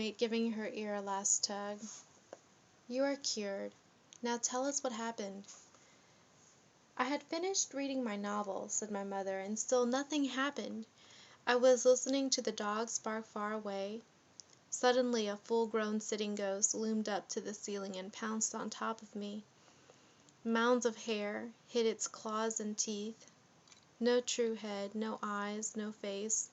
roommate, giving her ear a last tug. "You are cured. Now tell us what happened." "I had finished reading my novel," said my mother, "and still nothing happened. I was listening to the dogs bark far away. Suddenly a full-grown sitting ghost loomed up to the ceiling and pounced on top of me. Mounds of hair hid its claws and teeth. No true head, no eyes, no face.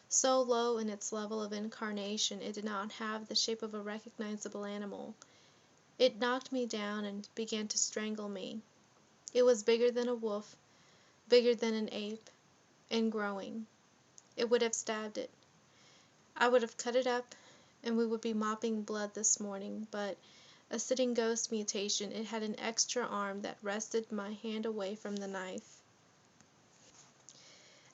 So low in its level of incarnation it did not have the shape of a recognizable animal. It knocked me down and began to strangle me. It was bigger than a wolf, bigger than an ape, and growing. It would have stabbed it. I would have cut it up, and we would be mopping blood this morning, but a sitting ghost mutation, it had an extra arm that wrested my hand away from the knife.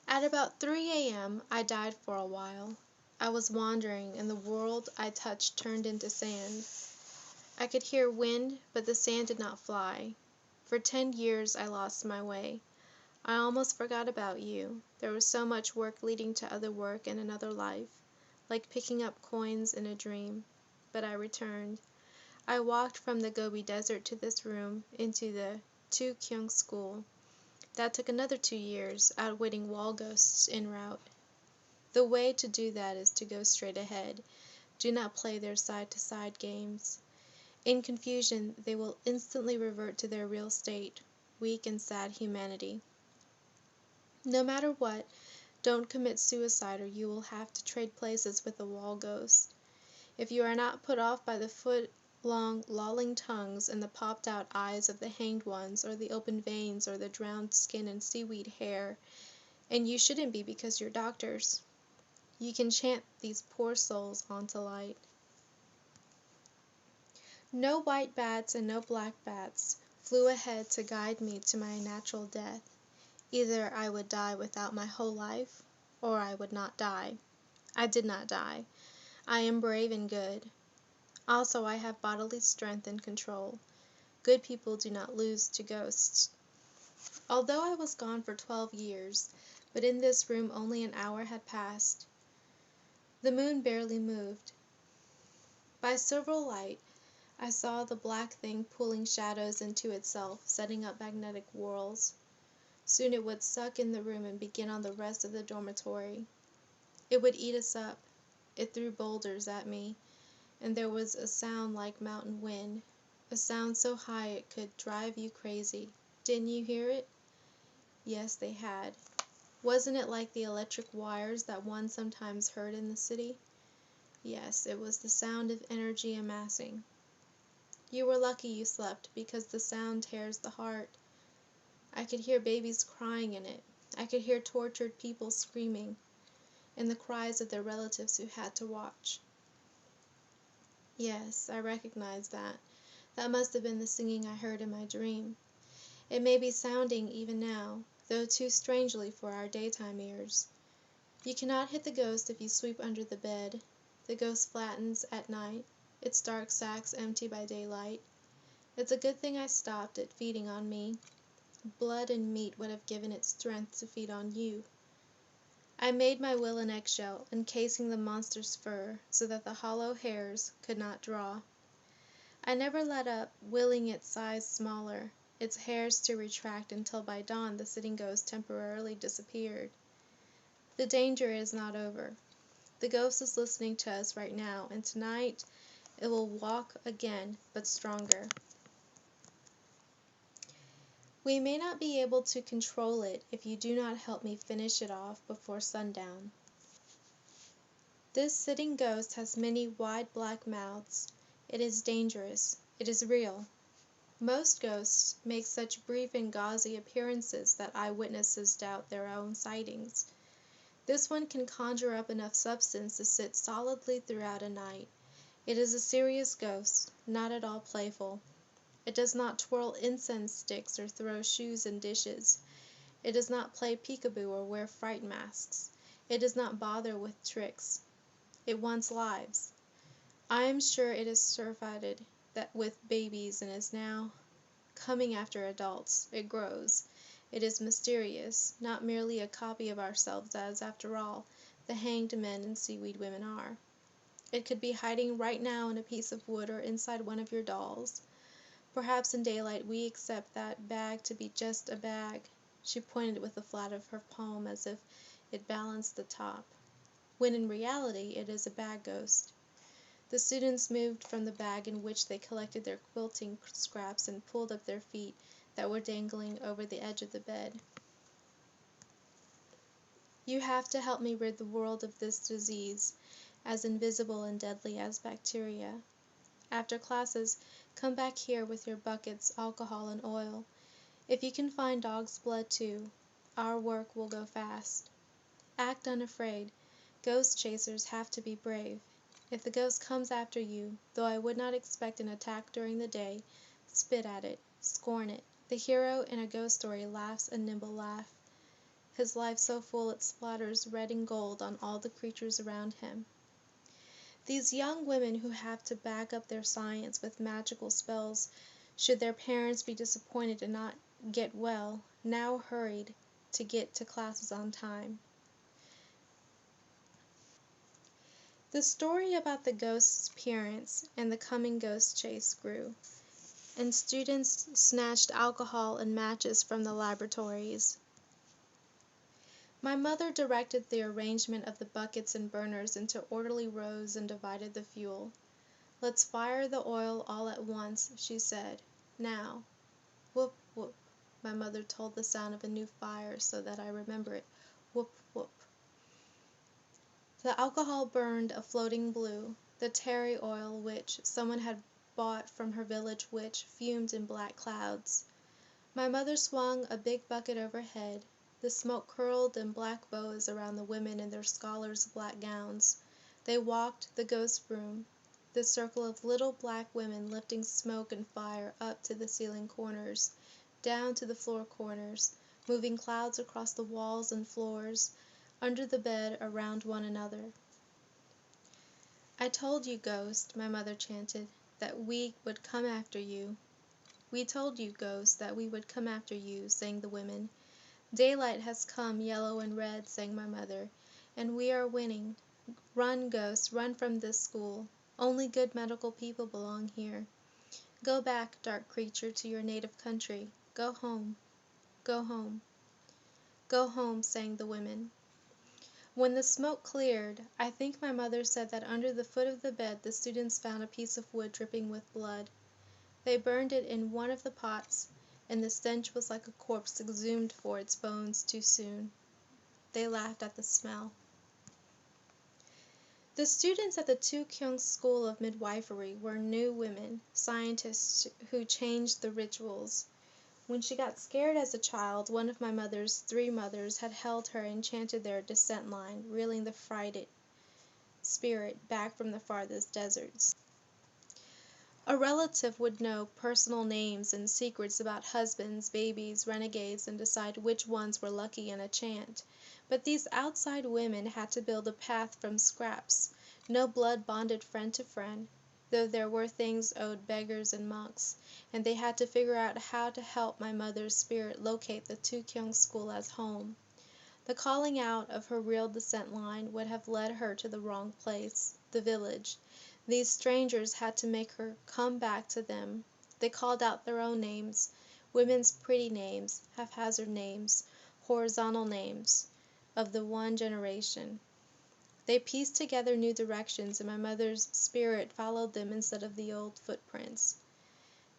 At about 3 a.m., I died for a while. I was wandering, and the world I touched turned into sand. I could hear wind, but the sand did not fly. For 10 years I lost my way. I almost forgot about you. There was so much work leading to other work in another life, like picking up coins in a dream. But I returned. I walked from the Gobi Desert to this room, into the Tu Kyung School. That took another 2 years, outwitting wall ghosts en route. The way to do that is to go straight ahead. Do not play their side-to-side games. In confusion, they will instantly revert to their real state, weak and sad humanity. No matter what, don't commit suicide or you will have to trade places with the wall ghost. If you are not put off by the foot-long lolling tongues and the popped-out eyes of the hanged ones, or the open veins, or the drowned skin and seaweed hair, and you shouldn't be because you're doctors, you can chant these poor souls onto light. No white bats and no black bats flew ahead to guide me to my natural death. Either I would die without my whole life, or I would not die. I did not die. I am brave and good. Also, I have bodily strength and control. Good people do not lose to ghosts. Although I was gone for 12 years, but in this room only an hour had passed. The moon barely moved. By silver light, I saw the black thing pulling shadows into itself, setting up magnetic whorls. Soon it would suck in the room and begin on the rest of the dormitory. It would eat us up. It threw boulders at me, and there was a sound like mountain wind, a sound so high it could drive you crazy. Didn't you hear it? Yes, they had. Wasn't it like the electric wires that one sometimes heard in the city? Yes, it was the sound of energy amassing. You were lucky you slept, because the sound tears the heart. I could hear babies crying in it. I could hear tortured people screaming, and the cries of their relatives who had to watch. Yes, I recognized that. That must have been the singing I heard in my dream. It may be sounding even now, though too strangely for our daytime ears. You cannot hit the ghost if you sweep under the bed. The ghost flattens at night, its dark sacks empty by daylight. It's a good thing I stopped it feeding on me. Blood and meat would have given it strength to feed on you. I made my will an eggshell, encasing the monster's fur, so that the hollow hairs could not draw. I never let up, willing its size smaller, its hairs to retract until by dawn the sitting ghost temporarily disappeared. The danger is not over. The ghost is listening to us right now, and tonight it will walk again, but stronger. We may not be able to control it if you do not help me finish it off before sundown. This sitting ghost has many wide black mouths. It is dangerous. It is real. Most ghosts make such brief and gauzy appearances that eyewitnesses doubt their own sightings. This one can conjure up enough substance to sit solidly throughout a night. It is a serious ghost, not at all playful. It does not twirl incense sticks or throw shoes and dishes. It does not play peekaboo or wear fright masks. It does not bother with tricks. It wants lives. I am sure it is surfeited with babies and is now coming after adults. It grows. It is mysterious, not merely a copy of ourselves as, after all, the hanged men and seaweed women are. It could be hiding right now in a piece of wood or inside one of your dolls. Perhaps in daylight we accept that bag to be just a bag. She pointed with the flat of her palm as if it balanced the top, when in reality it is a bag ghost. The students moved from the bag in which they collected their quilting scraps and pulled up their feet that were dangling over the edge of the bed. You have to help me rid the world of this disease, as invisible and deadly as bacteria. After classes, come back here with your buckets, alcohol, and oil. If you can find dog's blood too, our work will go fast. Act unafraid. Ghost chasers have to be brave. If the ghost comes after you, though I would not expect an attack during the day, spit at it, scorn it. The hero in a ghost story laughs a nimble laugh, his life so full it splatters red and gold on all the creatures around him. These young women who have to back up their science with magical spells, should their parents be disappointed and not get well, now hurried to get to classes on time. The story about the ghost's appearance and the coming ghost chase grew, and students snatched alcohol and matches from the laboratories. My mother directed the arrangement of the buckets and burners into orderly rows and divided the fuel. "Let's fire the oil all at once," she said. "Now." "Whoop, whoop," my mother told the sound of a new fire so that I remember it. "Whoop, whoop." The alcohol burned a floating blue. The tarry oil which someone had bought from her village witch fumed in black clouds. My mother swung a big bucket overhead. The smoke curled in black bows around the women in their scholars' black gowns. They walked the ghost broom, the circle of little black women lifting smoke and fire up to the ceiling corners, down to the floor corners, moving clouds across the walls and floors, under the bed, around one another. "I told you, ghost," my mother chanted, "that we would come after you." "We told you, ghost, that we would come after you," sang the women. "Daylight has come, yellow and red," sang my mother, "and we are winning. Run, ghost, run from this school. Only good medical people belong here. Go back, dark creature, to your native country. Go home. Go home. Go home," sang the women. When the smoke cleared, I think my mother said that under the foot of the bed the students found a piece of wood dripping with blood. They burned it in one of the pots, and the stench was like a corpse exhumed for its bones too soon. They laughed at the smell. The students at the Kingston School of Midwifery were new women, scientists who changed the rituals. When she got scared as a child, one of my mother's 3 mothers had held her and chanted their descent line, reeling the frightened spirit back from the farthest deserts. A relative would know personal names and secrets about husbands, babies, renegades, and decide which ones were lucky in a chant. But these outside women had to build a path from scraps. No blood bonded friend to friend, though there were things owed beggars and monks, and they had to figure out how to help my mother's spirit locate the Kingston School as home. The calling out of her real descent line would have led her to the wrong place, the village. These strangers had to make her come back to them. They called out their own names, women's pretty names, haphazard names, horizontal names, of the one generation. They pieced together new directions, and my mother's spirit followed them instead of the old footprints.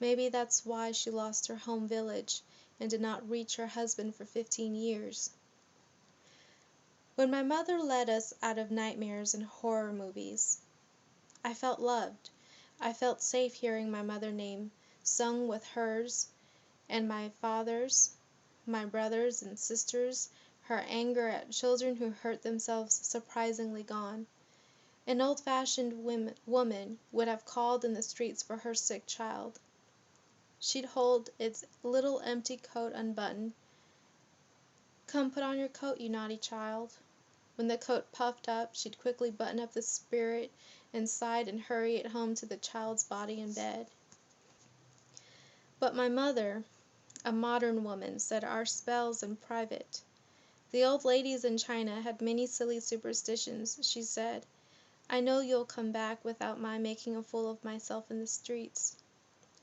Maybe that's why she lost her home village and did not reach her husband for 15 years. When my mother led us out of nightmares and horror movies, I felt loved. I felt safe hearing my mother's name sung with hers and my father's, my brothers and sisters, her anger at children who hurt themselves surprisingly gone. An old-fashioned woman would have called in the streets for her sick child. She'd hold its little empty coat unbuttoned. "Come, put on your coat, you naughty child." When the coat puffed up, she'd quickly button up the spirit inside and hurry it home to the child's body in bed. But my mother, a modern woman, said our spells in private. The old ladies in China had many silly superstitions, she said. I know you'll come back without my making a fool of myself in the streets.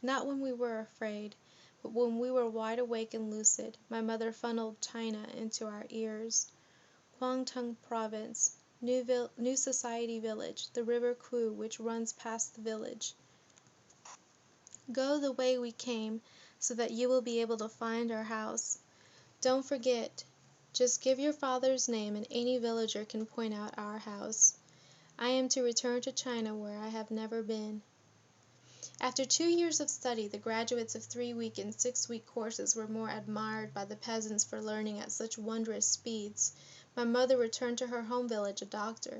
Not when we were afraid, but when we were wide awake and lucid. My mother funneled China into our ears. Kwangtung Province, New Society Village, the River Kwu which runs past the village. Go the way we came, so that you will be able to find our house. Don't forget, just give your father's name and any villager can point out our house. I am to return to China where I have never been. After 2 years of study, the graduates of 3-week and 6-week courses were more admired by the peasants for learning at such wondrous speeds. My mother returned to her home village a doctor.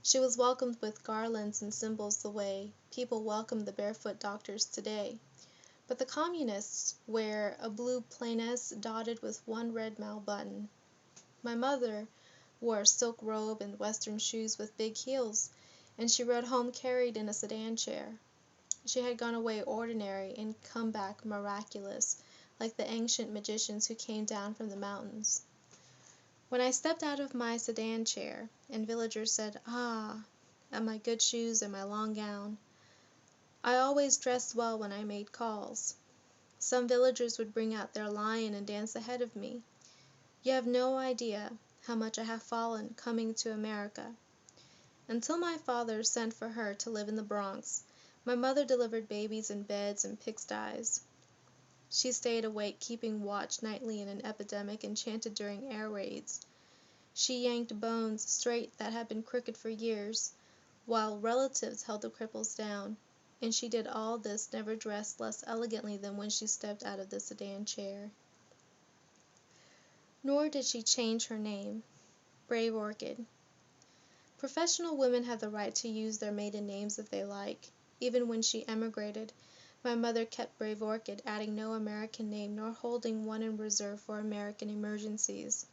She was welcomed with garlands and symbols the way people welcome the barefoot doctors today. But the communists wear a blue plainesse dotted with one red male button. My mother wore a silk robe and western shoes with big heels, and she rode home carried in a sedan chair. She had gone away ordinary and come back miraculous, like the ancient magicians who came down from the mountains. When I stepped out of my sedan chair, and villagers said, "Ah," at my good shoes and my long gown, I always dressed well when I made calls. Some villagers would bring out their lion and dance ahead of me. You have no idea how much I have fallen coming to America. Until my father sent for her to live in the Bronx, my mother delivered babies in beds and pigsties. She stayed awake keeping watch nightly in an epidemic and chanted during air raids. She yanked bones straight that had been crooked for years, while relatives held the cripples down, and she did all this never dressed less elegantly than when she stepped out of the sedan chair. Nor did she change her name. Brave Orchid. Professional women have the right to use their maiden names if they like. Even when she emigrated, my mother kept Brave Orchid, adding no American name nor holding one in reserve for American emergencies.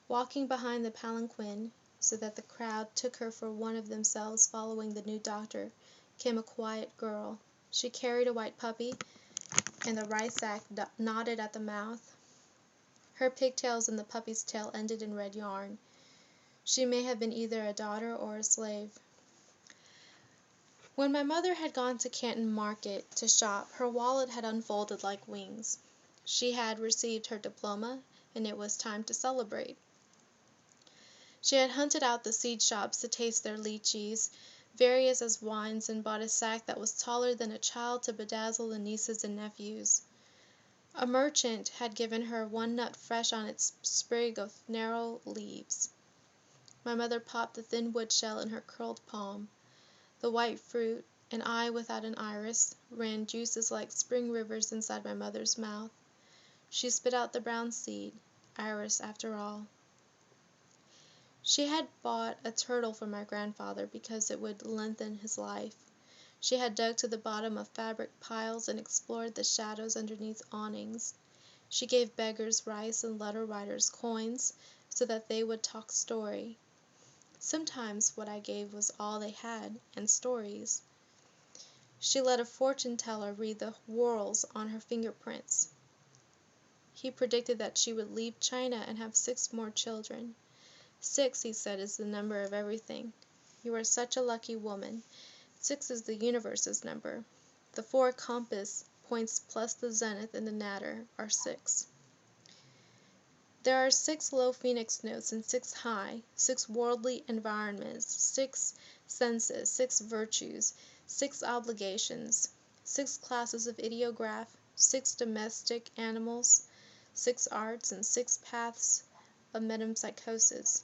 Walking behind the palanquin, so that the crowd took her for one of themselves following the new doctor, came a quiet girl. She carried a white puppy, and the rice sack knotted at the mouth. Her pigtails and the puppy's tail ended in red yarn. She may have been either a daughter or a slave. When my mother had gone to Canton Market to shop, her wallet had unfolded like wings. She had received her diploma, and it was time to celebrate. She had hunted out the seed shops to taste their lychees, various as wines, and bought a sack that was taller than a child to bedazzle the nieces and nephews. A merchant had given her one nut fresh on its sprig of narrow leaves. My mother popped the thin wood shell in her curled palm. The white fruit, an eye without an iris, ran juices like spring rivers inside my mother's mouth. She spit out the brown seed, iris after all. She had bought a turtle for my grandfather because it would lengthen his life. She had dug to the bottom of fabric piles and explored the shadows underneath awnings. She gave beggars rice and letter writers coins so that they would talk story. Sometimes what I gave was all they had, and stories. She let a fortune-teller read the whorls on her fingerprints. He predicted that she would leave China and have 6 more children. 6, he said, is the number of everything. You are such a lucky woman. 6 is the universe's number. The 4 compass points plus the zenith and the nadir are 6. There are 6 low phoenix notes and 6 high, 6 worldly environments, 6 senses, 6 virtues, 6 obligations, 6 classes of ideograph, 6 domestic animals, 6 arts, and 6 paths of metempsychosis.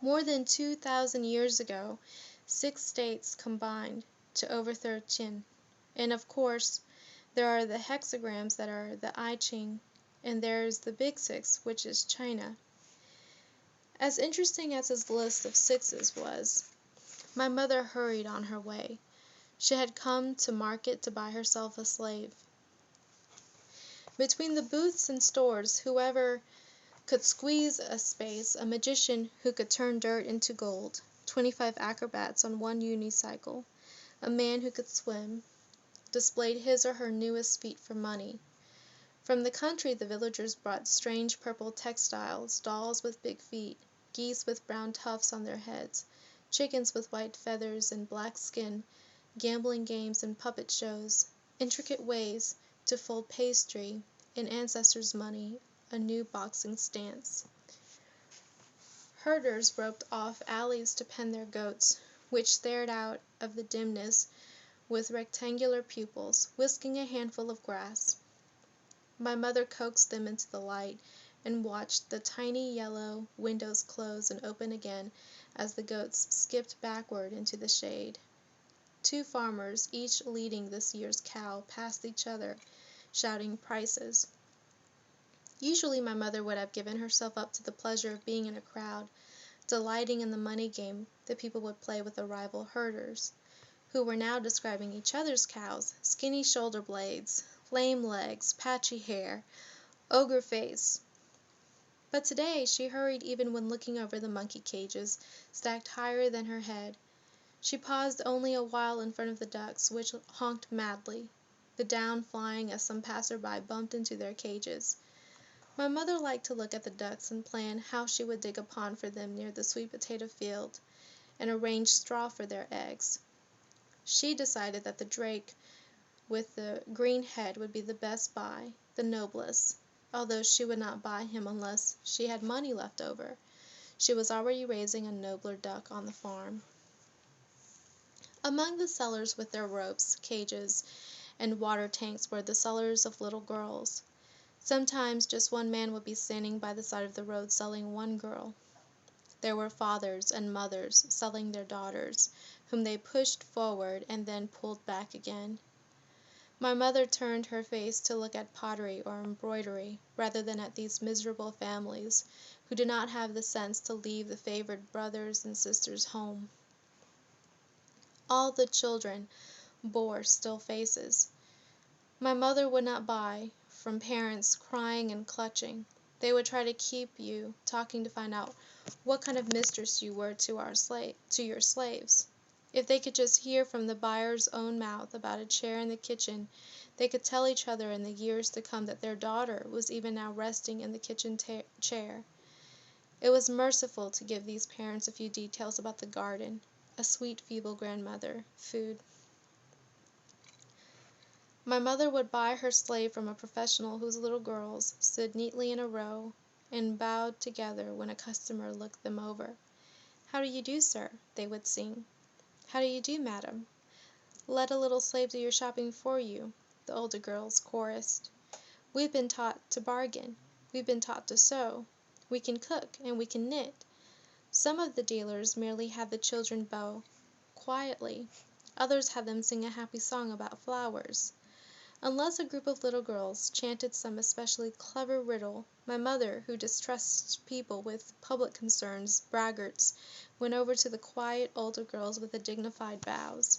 More than 2,000 years ago, 6 states combined to overthrow Qin. And of course, there are the hexagrams that are the I Ching, and there's the Big 6, which is China. As interesting as his list of 6s was, my mother hurried on her way. She had come to market to buy herself a slave. Between the booths and stores, whoever could squeeze a space, a magician who could turn dirt into gold, 25 acrobats on one unicycle, a man who could swim, displayed his or her newest feat for money. From the country the villagers brought strange purple textiles, dolls with big feet, geese with brown tufts on their heads, chickens with white feathers and black skin, gambling games and puppet shows, intricate ways to fold pastry, and ancestors' money, a new boxing stance. Herders roped off alleys to pen their goats, which stared out of the dimness with rectangular pupils, whisking a handful of grass. My mother coaxed them into the light and watched the tiny yellow windows close and open again as the goats skipped backward into the shade. Two farmers, each leading this year's cow, passed each other, shouting prices. Usually my mother would have given herself up to the pleasure of being in a crowd, delighting in the money game that people would play with the rival herders, who were now describing each other's cows, skinny shoulder blades, lame legs, patchy hair, ogre face. But today she hurried even when looking over the monkey cages, stacked higher than her head. She paused only a while in front of the ducks, which honked madly, the down flying as some passer-by bumped into their cages. My mother liked to look at the ducks and plan how she would dig a pond for them near the sweet potato field and arrange straw for their eggs. She decided that the drake with the green head would be the best buy, the noblest, although she would not buy him unless she had money left over. She was already raising a nobler duck on the farm. Among the sellers with their ropes, cages, and water tanks were the sellers of little girls. Sometimes just one man would be standing by the side of the road selling one girl. There were fathers and mothers selling their daughters, whom they pushed forward and then pulled back again. My mother turned her face to look at pottery or embroidery, rather than at these miserable families, who did not have the sense to leave the favored brothers and sisters home. All the children bore still faces. My mother would not buy from parents crying and clutching. They would try to keep you talking to find out what kind of mistress you were to your slaves. If they could just hear from the buyer's own mouth about a chair in the kitchen, they could tell each other in the years to come that their daughter was even now resting in the kitchen chair. It was merciful to give these parents a few details about the garden, a sweet, feeble grandmother, food. My mother would buy her slave from a professional whose little girls stood neatly in a row and bowed together when a customer looked them over. "How do you do, sir?" they would sing. "How do you do, madam?" "Let a little slave do your shopping for you," the older girls chorused. "We've been taught to bargain. We've been taught to sew. We can cook and we can knit." Some of the dealers merely had the children bow quietly. Others had them sing a happy song about flowers. Unless a group of little girls chanted some especially clever riddle, my mother, who distrusts people with public concerns, braggarts, went over to the quiet older girls with a dignified bows.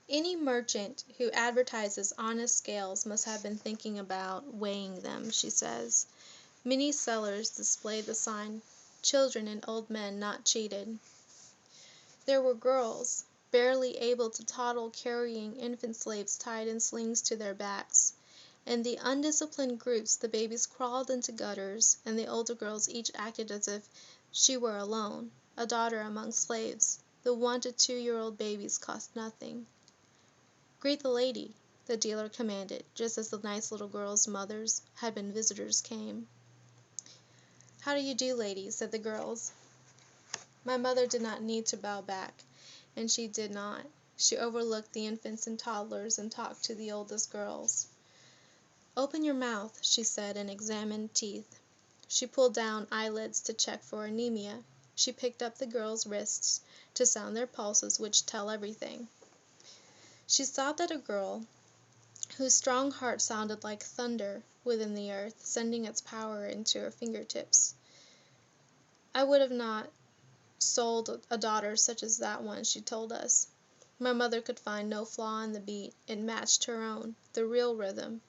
Any merchant who advertises honest scales must have been thinking about weighing them, she says. Many sellers display the sign, "Children and old men not cheated." There were girls, barely able to toddle, carrying infant slaves tied in slings to their backs. In the undisciplined groups the babies crawled into gutters, and the older girls each acted as if she were alone, a daughter among slaves. The 1 to 2-year-old babies cost nothing. "Greet the lady," the dealer commanded, just as the nice little girls' mothers had been visitors came. "How do you do, lady?" said the girls. My mother did not need to bow back, and she did not. She overlooked the infants and toddlers and talked to the oldest girls. "Open your mouth," she said, and examined teeth. She pulled down eyelids to check for anemia. She picked up the girls' wrists to sound their pulses, which tell everything. She stopped at a girl whose strong heart sounded like thunder within the earth, sending its power into her fingertips. "I would have not sold a daughter such as that one," she told us. My mother could find no flaw in the beat. It matched her own, the real rhythm.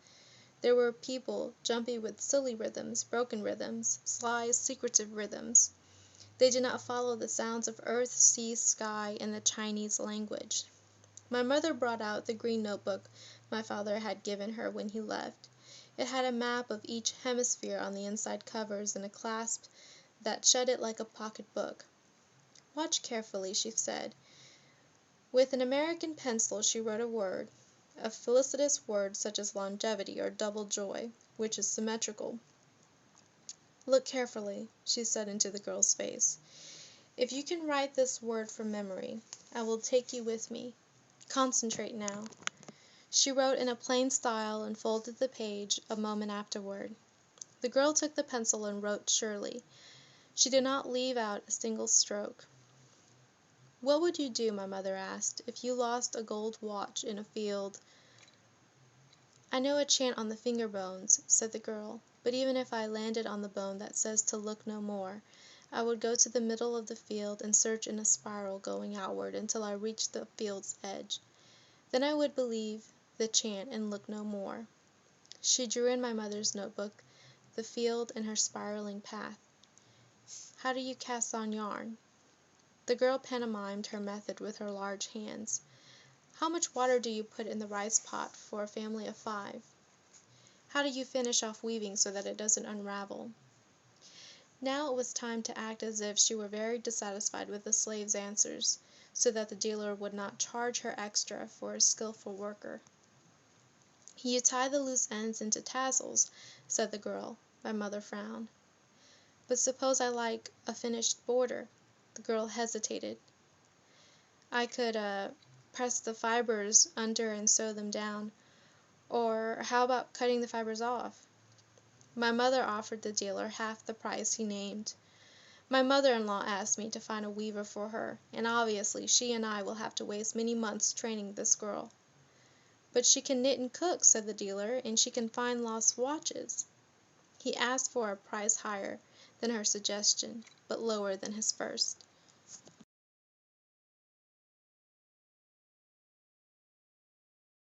There were people jumpy with silly rhythms, broken rhythms, sly, secretive rhythms. They did not follow the sounds of earth, sea, sky, and the Chinese language. My mother brought out the green notebook my father had given her when he left. It had a map of each hemisphere on the inside covers and a clasp that shut it like a pocket book. "Watch carefully," she said. With an American pencil she wrote a word, a felicitous word such as longevity or double joy, which is symmetrical. "Look carefully," she said into the girl's face. "If you can write this word from memory, I will take you with me. Concentrate now." She wrote in a plain style and folded the page a moment afterward. The girl took the pencil and wrote surely. She did not leave out a single stroke. "What would you do," my mother asked, "if you lost a gold watch in a field?" "I know a chant on the finger bones," said the girl, "but even if I landed on the bone that says to look no more, I would go to the middle of the field and search in a spiral going outward until I reached the field's edge. Then I would believe the chant and look no more." She drew in my mother's notebook the field and her spiraling path. "How do you cast on yarn?" The girl pantomimed her method with her large hands. "How much water do you put in the rice pot for a family of 5? How do you finish off weaving so that it doesn't unravel?" Now it was time to act as if she were very dissatisfied with the slave's answers, so that the dealer would not charge her extra for a skillful worker. "You tie the loose ends into tassels," said the girl. My mother frowned. "But suppose I like a finished border?" The girl hesitated. "I could press the fibers under and sew them down. Or how about cutting the fibers off?" My mother offered the dealer half the price he named. "My mother-in-law asked me to find a weaver for her, and obviously she and I will have to waste many months training this girl." "But she can knit and cook," said the dealer, "and she can find lost watches." He asked for a price higher than her suggestion, but lower than his first.